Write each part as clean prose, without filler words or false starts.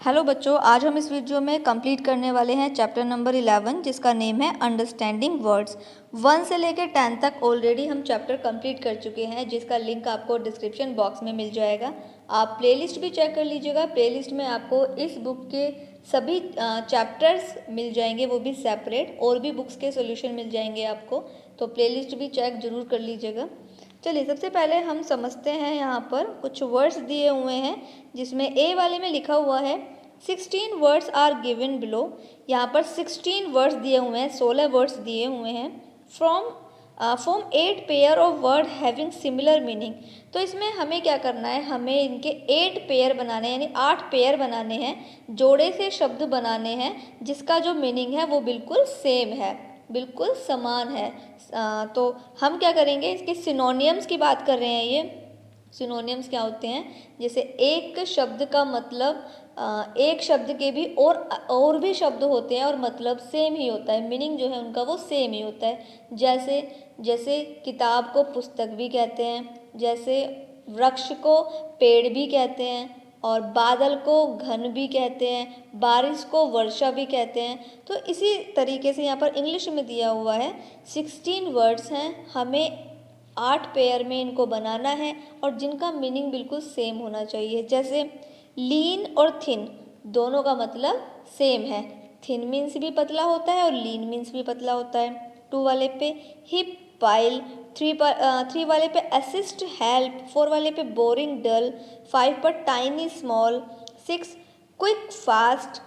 Hello बच्चों, आज हम इस वीडियो में कंप्लीट करने वाले हैं चैप्टर नंबर 11 जिसका नेम है अंडरस्टैंडिंग वर्ड्स। 1 से लेकर 10 तक ऑलरेडी हम चैप्टर कंप्लीट कर चुके हैं, जिसका लिंक आपको डिस्क्रिप्शन बॉक्स में मिल जाएगा। आप प्लेलिस्ट भी चेक कर लीजिएगा। प्लेलिस्ट में आपको इस बुक के सभी चैप्टर्स मिल जाएंगे, वो भी सेपरेट, और भी बुक्स के सोल्यूशन मिल जाएंगे आपको, तो प्लेलिस्ट भी चेक जरूर कर लीजिएगा। चलिए, सबसे पहले हम समझते हैं। यहाँ पर कुछ वर्ड्स दिए हुए हैं जिसमें ए वाले में लिखा हुआ है 16 वर्ड्स आर गिवन बिलो। यहाँ पर 16 वर्ड्स दिए हुए हैं, 16 वर्ड्स दिए हुए हैं from 8 pair of word having similar meaning. तो इसमें हमें क्या करना है, हमें इनके 8 पेयर बनाने हैं, यानी 8 पेयर बनाने हैं, जोड़े से शब्द बनाने हैं जिसका जो मीनिंग है वो बिल्कुल सेम है, बिल्कुल समान है। तो हम क्या करेंगे, इसके सिनोनियम्स की बात कर रहे हैं। ये सिनोनियम्स क्या होते हैं, जैसे एक शब्द का मतलब एक शब्द के भी और भी शब्द होते हैं और मतलब सेम ही होता है, मीनिंग जो है उनका वो सेम ही होता है। जैसे जैसे किताब को पुस्तक भी कहते हैं, जैसे वृक्ष को पेड़ भी कहते हैं, और बादल को घन भी कहते हैं, बारिश को वर्षा भी कहते हैं। तो इसी तरीके से यहाँ पर इंग्लिश में दिया हुआ है 16 वर्ड्स हैं, हमें 8 पेयर में इनको बनाना है और जिनका मीनिंग बिल्कुल सेम होना चाहिए। जैसे लीन और थिन दोनों का मतलब सेम है। थिन मीन्स भी पतला होता है और लीन मीन्स भी पतला होता है। 2 वाले पे हिप पाइल, 3 वाले पे असिस्ट हेल्प, 4 वाले पे बोरिंग डल, 5 पर टाइनी स्मॉल, 6 क्विक फास्ट,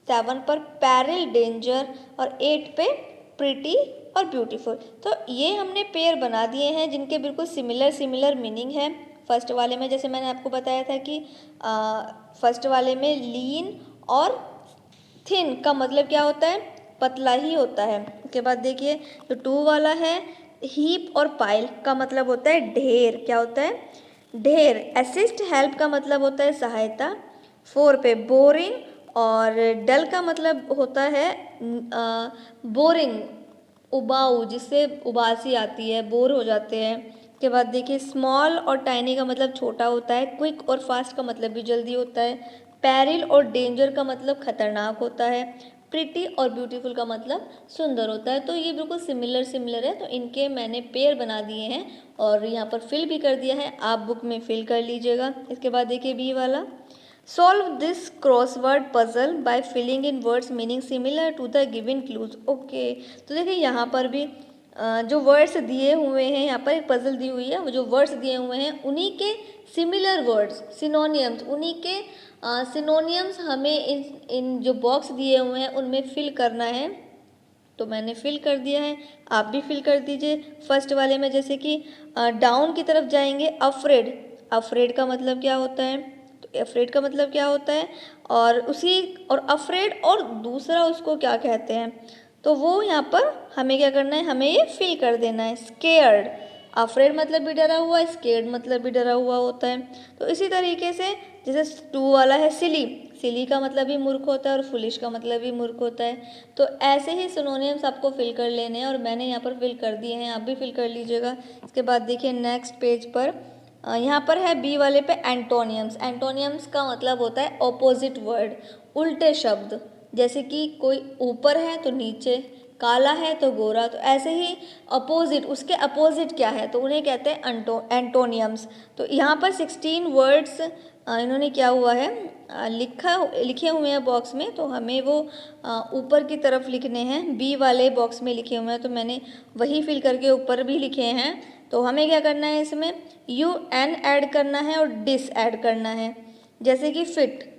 7 पर पैरल डेंजर, और 8 पे प्रिटी और ब्यूटीफुल। तो ये हमने पेयर बना दिए हैं जिनके बिल्कुल सिमिलर मीनिंग है। फर्स्ट वाले में जैसे मैंने आपको बताया था कि फर्स्ट वाले में लीन और थिन का मतलब क्या होता है, पतला ही होता है। उसके बाद देखिए जो 2 वाला है हीप और पाइल का मतलब होता है ढेर। क्या होता है, ढेर। असिस्ट हेल्प का मतलब होता है सहायता। 4 पे बोरिंग और डल का मतलब होता है बोरिंग, उबाऊ, जिससे उबासी आती है, बोर हो जाते हैं। के बाद देखिए स्मॉल और टाइनी का मतलब छोटा होता है। क्विक और फास्ट का मतलब भी जल्दी होता है। पैरिल और डेंजर का मतलब खतरनाक होता है। प्रिटी और ब्यूटीफुल का मतलब सुंदर होता है। तो ये बिल्कुल सिमिलर है, तो इनके मैंने पेयर बना दिए हैं और यहाँ पर फिल भी कर दिया है, आप बुक में फिल कर लीजिएगा। इसके बाद देखिए बी वाला, solve this crossword puzzle by filling in words meaning similar to the given clues. Okay, तो देखिए यहाँ पर भी जो वर्ड्स दिए हुए हैं, यहाँ पर एक पजल दी हुई है, वो जो वर्ड्स दिए हुए हैं उन्हीं के सिमिलर वर्ड्स, सिनोनियम्स, उन्हीं के सिनोनियम्स हमें इन जो बॉक्स दिए हुए हैं उनमें फिल करना है। तो मैंने फिल कर दिया है, आप भी फिल कर दीजिए। फर्स्ट वाले में जैसे कि डाउन की तरफ जाएंगे, अफ्रेड, अफ्रेड का मतलब क्या होता है, तो अफ्रेड का मतलब क्या होता है, और अफ्रेड और दूसरा उसको क्या कहते हैं, तो वो यहाँ पर हमें क्या करना है, हमें ये फिल कर देना है। स्केयर्ड, अफ्रेड मतलब भी डरा हुआ, स्केयर्ड मतलब भी डरा हुआ होता है। तो इसी तरीके से जैसे 2 वाला है सिली, सिली का मतलब भी मूर्ख होता है और फुलिश का मतलब भी मूर्ख होता है। तो ऐसे ही सिनोनियम्स आपको फिल कर लेने हैं और मैंने यहाँ पर फिल कर दिए हैं, आप भी फिल कर लीजिएगा। इसके बाद देखिए नेक्स्ट पेज पर यहाँ पर है बी वाले पे एंटोनियम्स। एंटोनियम्स का मतलब होता है ऑपोजिट वर्ड, उल्टे शब्द। जैसे कि कोई ऊपर है तो नीचे, काला है तो गोरा, तो ऐसे ही अपोजिट, उसके अपोजिट क्या है तो उन्हें कहते हैं एंटोनियम्स। तो यहाँ पर 16 वर्ड्स इन्होंने क्या हुआ है, लिखे हुए हैं बॉक्स में, तो हमें वो ऊपर की तरफ लिखने हैं। बी वाले बॉक्स में लिखे हुए हैं तो मैंने वही फिल करके ऊपर भी लिखे हैं। तो हमें क्या करना है, इसमें यू एन ऐड करना है और डिस ऐड करना है। जैसे कि फिट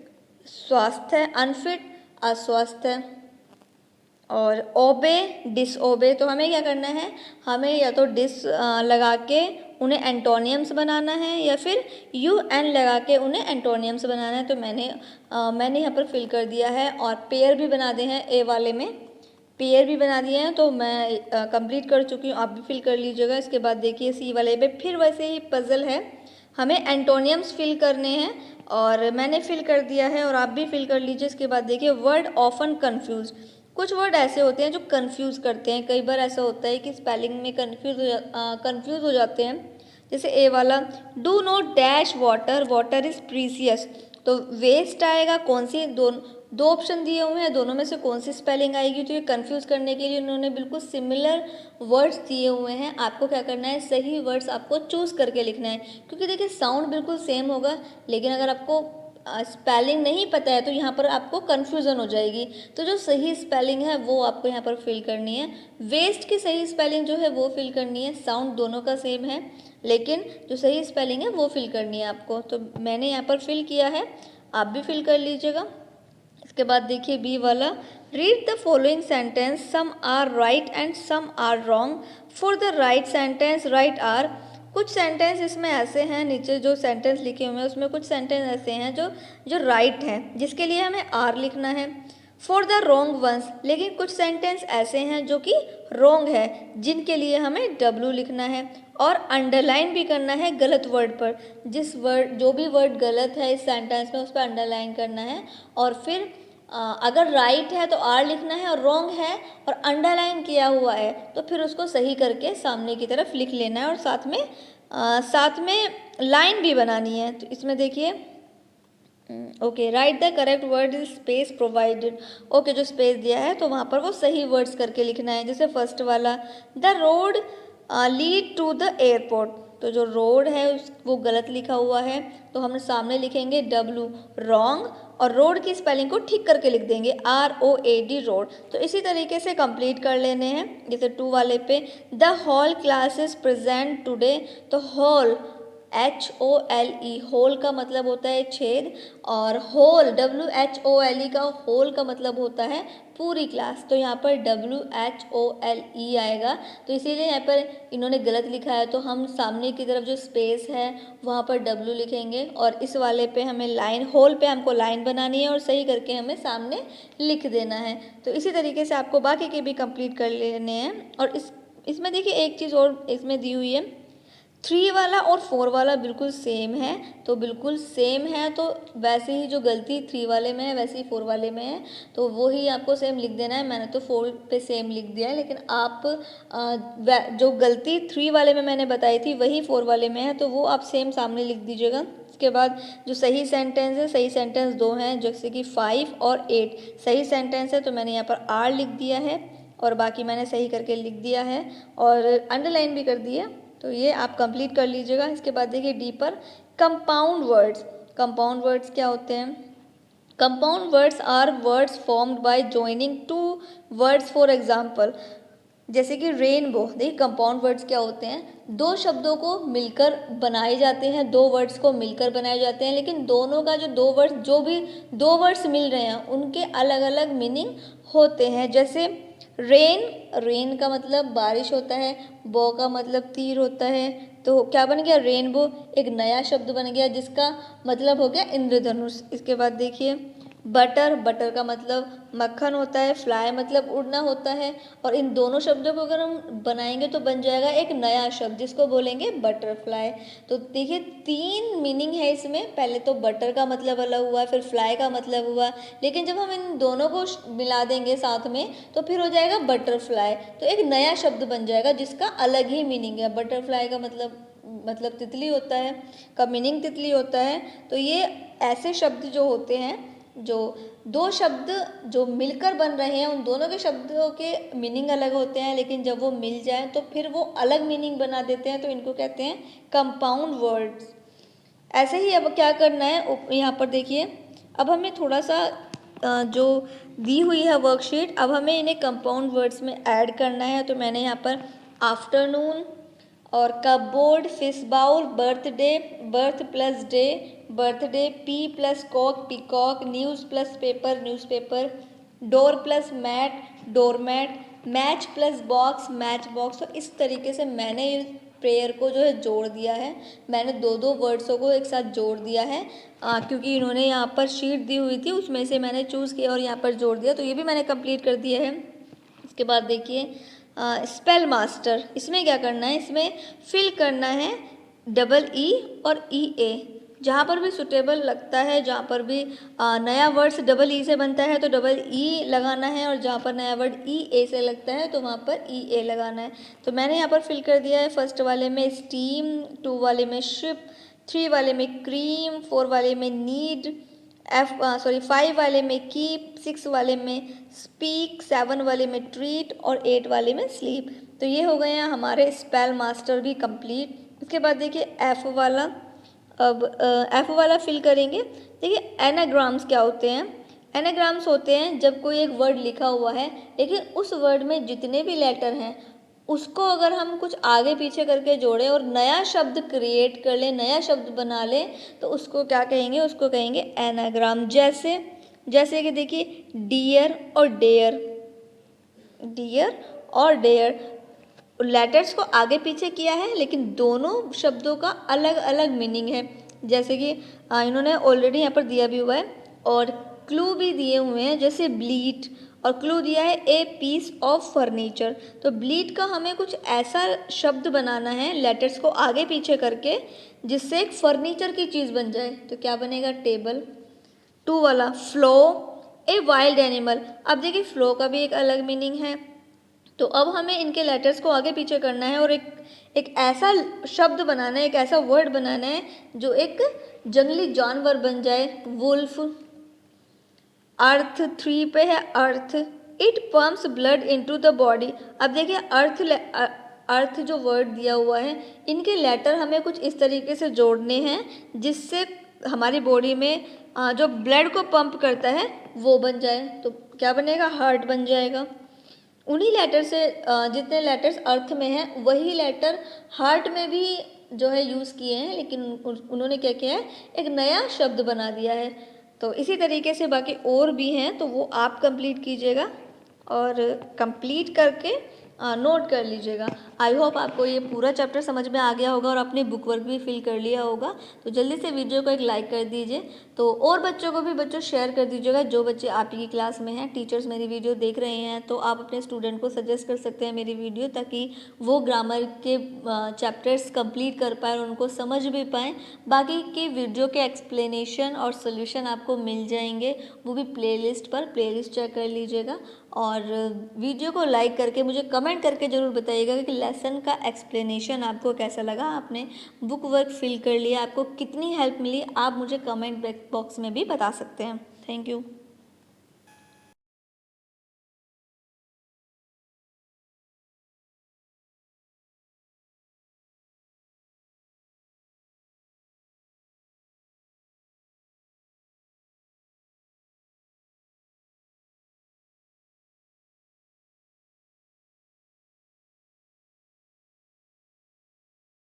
स्वस्थ है, अनफिट अस्वस्थ है, और ओबे डिसओबे। तो हमें क्या करना है, हमें या तो डिस लगा के उन्हें एंटोनियम्स बनाना है या फिर यू एन लगा के उन्हें एंटोनियम्स बनाना है। तो मैंने यहाँ पर फिल कर दिया है और पेयर भी बना दिए हैं। ए वाले में पेयर भी बना दिए हैं, तो मैं कंप्लीट कर चुकी हूँ, आप भी फिल कर लीजिएगा। इसके बाद देखिए सी वाले पे फिर वैसे ही पजल है, हमें एंटोनियम्स फिल करने हैं और मैंने फिल कर दिया है और आप भी फिल कर लीजिए। इसके बाद देखिए वर्ड ऑफन कन्फ्यूज, कुछ वर्ड ऐसे होते हैं जो कंफ्यूज करते हैं। कई बार ऐसा होता है कि स्पेलिंग में कंफ्यूज हो जाते हैं। जैसे ए वाला, do not dash water, water is precious. तो वेस्ट आएगा, कौन सी दो ऑप्शन दिए हुए हैं, दोनों में से कौन सी स्पेलिंग आएगी। तो ये कंफ्यूज करने के लिए उन्होंने बिल्कुल सिमिलर वर्ड्स दिए हुए हैं। आपको क्या करना है, सही वर्ड्स आपको चूज करके लिखना है, क्योंकि देखिए साउंड बिल्कुल सेम होगा, लेकिन अगर आपको स्पेलिंग नहीं पता है तो यहाँ पर आपको कन्फ्यूज़न हो जाएगी। तो जो सही स्पेलिंग है वो आपको यहाँ पर फिल करनी है। वेस्ट की सही स्पेलिंग जो है वो फिल करनी है। साउंड दोनों का सेम है, लेकिन जो सही स्पेलिंग है वो फिल करनी है आपको। तो मैंने यहाँ पर फिल किया है, आप भी फिल कर लीजिएगा। इसके बाद देखिए बी वाला, read the following sentence, some are right and some are wrong, for the right sentence write R. कुछ सेंटेंस इसमें ऐसे हैं, नीचे जो सेंटेंस लिखे हुए हैं उसमें कुछ सेंटेंस ऐसे हैं जो राइट हैं, जिसके लिए हमें आर लिखना है। फॉर द रॉन्ग वंस, लेकिन कुछ सेंटेंस ऐसे हैं जो कि रॉन्ग है, जिनके लिए हमें डब्लू लिखना है। और अंडरलाइन भी करना है गलत वर्ड पर, जो भी वर्ड गलत है इस सेंटेंस में उस पर अंडरलाइन करना है। और फिर अगर राइट है तो आर लिखना है, और रॉन्ग है और अंडरलाइन किया हुआ है तो फिर उसको सही करके सामने की तरफ लिख लेना है, और साथ में लाइन भी बनानी है। तो इसमें देखिए okay, right the correct word is space provided. Okay, जो स्पेस दिया है तो वहाँ पर वो सही वर्ड्स करके लिखना है। जैसे फर्स्ट वाला, the road lead to the airport, तो जो रोड है वो गलत लिखा हुआ है, तो हम सामने लिखेंगे डब्लू रॉन्ग, और रोड की स्पेलिंग को ठीक करके लिख देंगे ROAD रोड। तो इसी तरीके से कंप्लीट कर लेने हैं। जैसे 2 वाले पे, the whole class is present today, तो होल HOLE, होल का मतलब होता है छेद, और होल WHOLE का होल का मतलब होता है पूरी क्लास। तो यहाँ पर WHOLE आएगा, तो इसीलिए यहाँ पर इन्होंने गलत लिखा है। तो हम सामने की तरफ जो स्पेस है वहाँ पर W लिखेंगे, और इस वाले पे हमें लाइन, होल पे हमको लाइन बनानी है और सही करके हमें सामने लिख देना है। तो इसी तरीके से आपको बाकी के भी कंप्लीट कर लेने हैं। और इसमें देखिए एक चीज़ और इसमें दी हुई है, 3 वाला और 4 वाला बिल्कुल सेम है, तो बिल्कुल सेम है तो वैसे ही जो गलती 3 वाले में है वैसे ही 4 वाले में है, तो वो ही आपको सेम लिख देना है। मैंने तो 4 पे सेम लिख दिया है, लेकिन आप जो गलती 3 वाले में मैंने बताई थी वही 4 वाले में है, तो वो आप सेम सामने लिख दीजिएगा। इसके बाद जो सही सेंटेंस है, सही सेंटेंस 2 हैं, जैसे कि 5 और 8 सही सेंटेंस है, तो मैंने यहाँ पर R लिख दिया है और बाकी मैंने सही करके लिख दिया है और अंडरलाइन भी कर दिया। तो ये आप कंप्लीट कर लीजिएगा। इसके बाद देखिए डी पर, कंपाउंड वर्ड्स। कंपाउंड वर्ड्स क्या होते हैं? Compound words are words formed by joining 2 words. For example, जैसे कि रेनबो, देखिए कंपाउंड वर्ड्स क्या होते हैं? 2 शब्दों को मिलकर बनाए जाते हैं, 2 वर्ड्स को मिलकर बनाए जाते हैं, लेकिन दोनों का जो भी 2 वर्ड्स मिल रहे हैं उनके अलग अलग मीनिंग होते हैं। जैसे रेन का मतलब बारिश होता है, बो का मतलब तीर होता है, तो क्या बन गया? रेनबो एक नया शब्द बन गया जिसका मतलब हो गया इंद्रधनुष। इसके बाद देखिए बटर का मतलब मक्खन होता है, फ्लाई मतलब उड़ना होता है, और इन दोनों शब्दों को अगर हम बनाएंगे तो बन जाएगा एक नया शब्द जिसको बोलेंगे बटरफ्लाई। तो देखिए 3 मीनिंग है इसमें, पहले तो बटर का मतलब अलग हुआ, फिर फ्लाई का मतलब हुआ, लेकिन जब हम इन दोनों को मिला देंगे साथ में तो फिर हो जाएगा बटरफ्लाई, तो एक नया शब्द बन जाएगा जिसका अलग ही मीनिंग है। बटरफ्लाई का मतलब तितली होता है, का मीनिंग तितली होता है। तो ये ऐसे शब्द जो होते हैं, जो 2 शब्द जो मिलकर बन रहे हैं उन दोनों के शब्दों के मीनिंग अलग होते हैं, लेकिन जब वो मिल जाए तो फिर वो अलग मीनिंग बना देते हैं, तो इनको कहते हैं कंपाउंड वर्ड्स। ऐसे ही अब क्या करना है, यहाँ पर देखिए अब हमें थोड़ा सा जो दी हुई है वर्कशीट, अब हमें इन्हें कंपाउंड वर्ड्स में ऐड करना है। तो मैंने यहाँ पर आफ्टरनून और cupboard, fish bowl, birthday, birth plus day, birthday, pea plus cock, peacock, news plus paper, newspaper, door plus mat, doormat, match plus box, match box. तो इस तरीके से मैंने प्रेयर को जो है जोड़ दिया है। मैंने 2 वर्ड्सों को एक साथ जोड़ दिया है, क्योंकि इन्होंने यहाँ पर शीट दी हुई थी उसमें से मैंने चूज़ किया और यहाँ पर जोड़ दिया, तो ये भी मैंने कंप्लीट कर दिया है। इसके बाद देखिए स्पेल मास्टर, इसमें क्या करना है, इसमें फिल करना है EE और EA, जहाँ पर भी सुटेबल लगता है, जहाँ पर भी नया वर्ड्स EE से बनता है तो EE लगाना है, और जहाँ पर नया वर्ड EA से लगता है तो वहाँ पर EA लगाना है। तो मैंने यहाँ पर फिल कर दिया है। फर्स्ट वाले में स्टीम, 2 वाले में शिप, 3 वाले में क्रीम, 4 वाले में नीड, 5 वाले में कीप, 6 वाले में स्पीक, 7 वाले में ट्रीट और 8 वाले में स्लीप। तो ये हो गए हैं हमारे स्पेल मास्टर भी कंप्लीट। इसके बाद देखिए एफ वाला, अब एफ वाला फिल करेंगे। देखिए एनाग्राम्स क्या होते हैं। एनाग्राम्स होते हैं जब कोई एक वर्ड लिखा हुआ है लेकिन उस वर्ड में जितने भी लेटर हैं उसको अगर हम कुछ आगे पीछे करके जोड़ें और नया शब्द क्रिएट कर लें, नया शब्द बना लें, तो उसको क्या कहेंगे, उसको कहेंगे एनाग्राम। जैसे कि देखिए डियर और डेयर, डियर और डेयर लेटर्स को आगे पीछे किया है लेकिन दोनों शब्दों का अलग अलग मीनिंग है। जैसे कि इन्होंने ऑलरेडी यहाँ पर दिया भी हुआ है और क्लू भी दिए हुए हैं, जैसे ब्लीट और क्लू दिया है ए पीस ऑफ फर्नीचर। तो ब्लीट का हमें कुछ ऐसा शब्द बनाना है लेटर्स को आगे पीछे करके जिससे एक फर्नीचर की चीज़ बन जाए। तो क्या बनेगा, टेबल। 2 वाला फ्लो, ए वाइल्ड एनिमल। अब देखिए फ्लो का भी एक अलग मीनिंग है। तो अब हमें इनके लेटर्स को आगे पीछे करना है और एक ऐसा शब्द बनाना है, एक ऐसा वर्ड बनाना है जो एक जंगली जानवर बन जाए, वुल्फ। अर्थ 3 पे है heart, it pumps blood into the body. अब देखिए अर्थ जो वर्ड दिया हुआ है इनके लेटर हमें कुछ इस तरीके से जोड़ने हैं जिससे हमारी बॉडी में जो ब्लड को पंप करता है वो बन जाए। तो क्या बनेगा, हार्ट बन जाएगा। उन्हीं लेटर से जितने लेटर्स अर्थ में हैं वही लेटर हार्ट में भी जो है यूज़ किए हैं, लेकिन उन्होंने क्या किया है, एक नया शब्द बना दिया है। तो इसी तरीके से बाकी और भी हैं तो वो आप कंप्लीट कीजिएगा और कंप्लीट करके नोट कर लीजिएगा। आई होप आपको ये पूरा चैप्टर समझ में आ गया होगा और आपने बुक वर्क भी फिल कर लिया होगा। तो जल्दी से वीडियो को एक लाइक कर दीजिए, तो और बच्चों को भी बच्चों शेयर कर दीजिएगा जो बच्चे आप ही की क्लास में हैं। टीचर्स मेरी वीडियो देख रहे हैं तो आप अपने स्टूडेंट को सजेस्ट कर सकते हैं मेरी वीडियो, ताकि वो ग्रामर के चैप्टर्स कंप्लीट कर पाए और उनको समझ भी पाएँ। बाकी की वीडियो के एक्सप्लेनेशन और सोल्यूशन आपको मिल जाएंगे, वो भी प्लेलिस्ट पर, प्लेलिस्ट चेक कर लीजिएगा। और वीडियो को लाइक करके मुझे कमेंट करके ज़रूर बताइएगा कि लेसन का एक्सप्लेनेशन आपको कैसा लगा, आपने बुक वर्क फिल कर लिया, आपको कितनी हेल्प मिली, आप मुझे कमेंट बॉक्स में भी बता सकते हैं। Thank you.